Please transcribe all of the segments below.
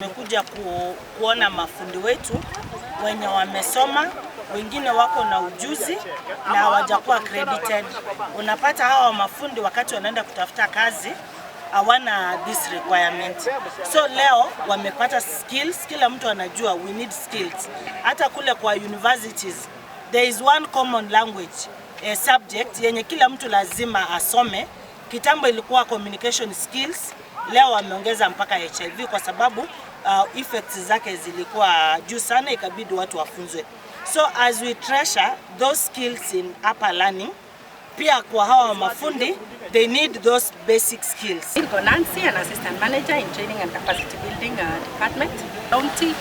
Tumekuja kuona mafundi wetu wenye wamesoma, wengine wako na ujuzi na hawajakuwa accredited. Unapata hawa mafundi wakati wanaenda kutafuta kazi hawana this requirement. So leo wamepata skills, kila mtu anajua we need skills. Hata kule kwa universities there is one common language subject yenye kila mtu lazima asome. Kitambo ilikuwa communication skills, leo wameongeza mpaka HIV kwa sababu effects zake zilikuwa juu sana, ikabidi watu wafunzwe. So as we treasure those skills in upper learning, pia kwa hawa mafundi they need those basic skills. Nancy, an assistant manager in training and capacity building department, County,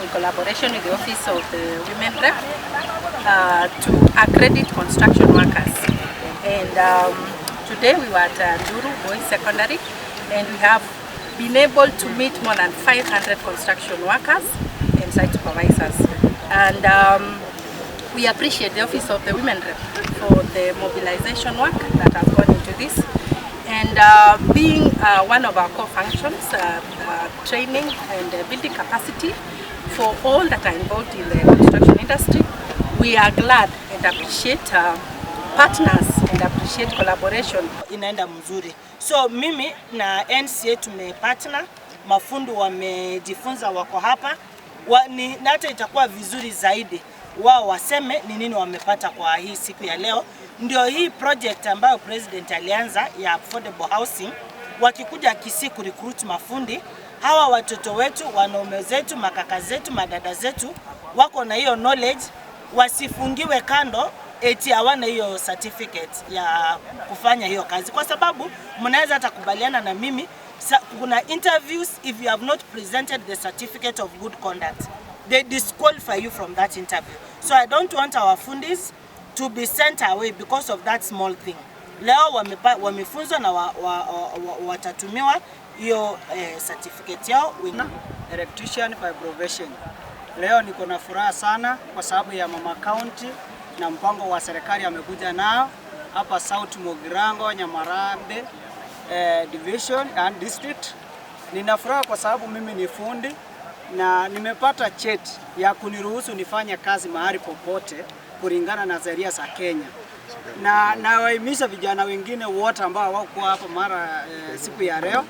in collaboration with the office of the women rep to accredit construction workers. And today we were at Nduru Boys Secondary, and we have been able to meet more than 500 construction workers and site supervisors. And we appreciate the office of the women rep for the mobilization work that has gone into this. And being one of our core functions, training and building capacity for all that are involved in the construction industry, we are glad and appreciate partners and appreciate collaboration. Inaenda mzuri. So mimi na NCA tumepartner, mafundi wamejifunza wako hapa. Na hata itakuwa vizuri zaidi wao waseme ni nini wamepata kwa hii siku ya leo. Ndio hii project ambayo president alianza ya affordable housing, wakikuja Kisii ku recruit mafundi, hawa watoto wetu, wanaume zetu, makaka zetu, madada zetu wako na hiyo knowledge, wasifungiwe kando eti hawana hiyo certificate ya kufanya hiyo kazi. Kwa sababu mnaweza hata kubaliana na mimi, kuna interviews, if you have not presented the certificate of good conduct, they disqualify you from that interview. So I don't want our fundis to be sent away because of that small thing. Leo wamefunzwa na watatumiwa hiyo certificate yao. Electrician vibrovation. Leo niko na furaha sana kwa sababu ya Mama County na mpango wa serikali amekuja nao hapa South Mugirango, Nyamarambe division and district. Nina furaha kwa sababu mimi ni fundi na nimepata cheti ya kuniruhusu nifanye kazi mahali popote kulingana na sheria za Kenya. Na nawahimiza vijana wengine wote ambao wako hapa mara siku ya leo,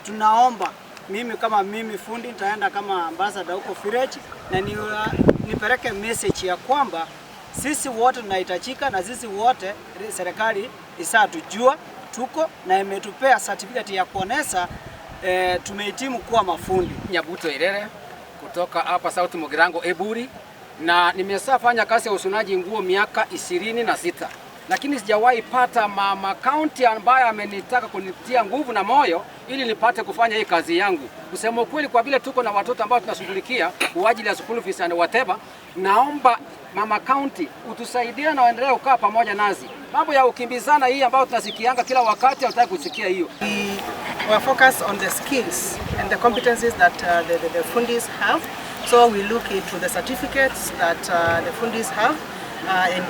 tunaomba mimi kama mimi fundi nitaenda kama ambassador huko village na nipeleke message ya kwamba sisi wote tunahitajika na sisi wote serikali isatujua tuko na imetupea certificate ya kuonesha tumehitimu kuwa mafundi. Nyabuto Irere kutoka hapa South Mugirango Eburi, na nimesafanya kazi ya usunaji nguo miaka 26, lakini sijawahi pata Mama County ambaye amenitaka kunitia nguvu na moyo ili nipate kufanya hii kazi yangu. Kusema ukweli, kwa vile tuko na watoto ambao tunashughulikia kwa ajili ya school fees and whatever, naomba Mama County utusaidie na uendelee kukaa pamoja nasi. Mambo ya ukimbizana hii ambayo tunasikianga kila wakati, hatutaki kusikia hiyo. We are focused on the skills and the competencies that the fundis have. So we look into the certificates that the fundis have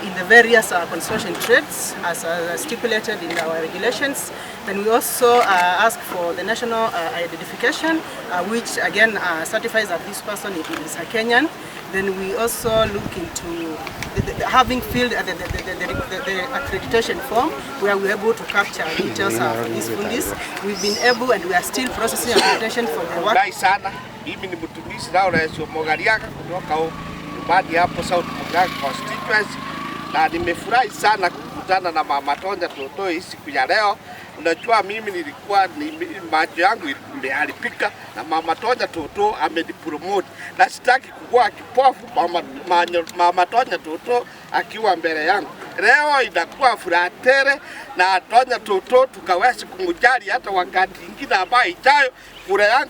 in the various construction trades as stipulated in our regulations. Then we also ask for the national identification, which again certifies that this person is a Kenyan. Then we also look into having filled the accreditation form, where we're able to capture details of these fundis. We've been able and we are still processing accreditation for the work. Mimi ni mtumishi nao Rais Mogariaka kutoka nyumbani hapo South Mugirango constituency, na nimefurahi sana kukutana na Mama Tonja Toto hii siku ya leo. Unajua mimi nilikuwa macho yangu imeharibika na Mama Tonja Toto amenipromote, na sitaki kuwa kipofu Mama Tonja Toto akiwa mbele yangu. Leo inakuwa furaha tele na Tonja Toto tukaweza kumjali hata wakati mwingine ambaye ijayo furaha yangu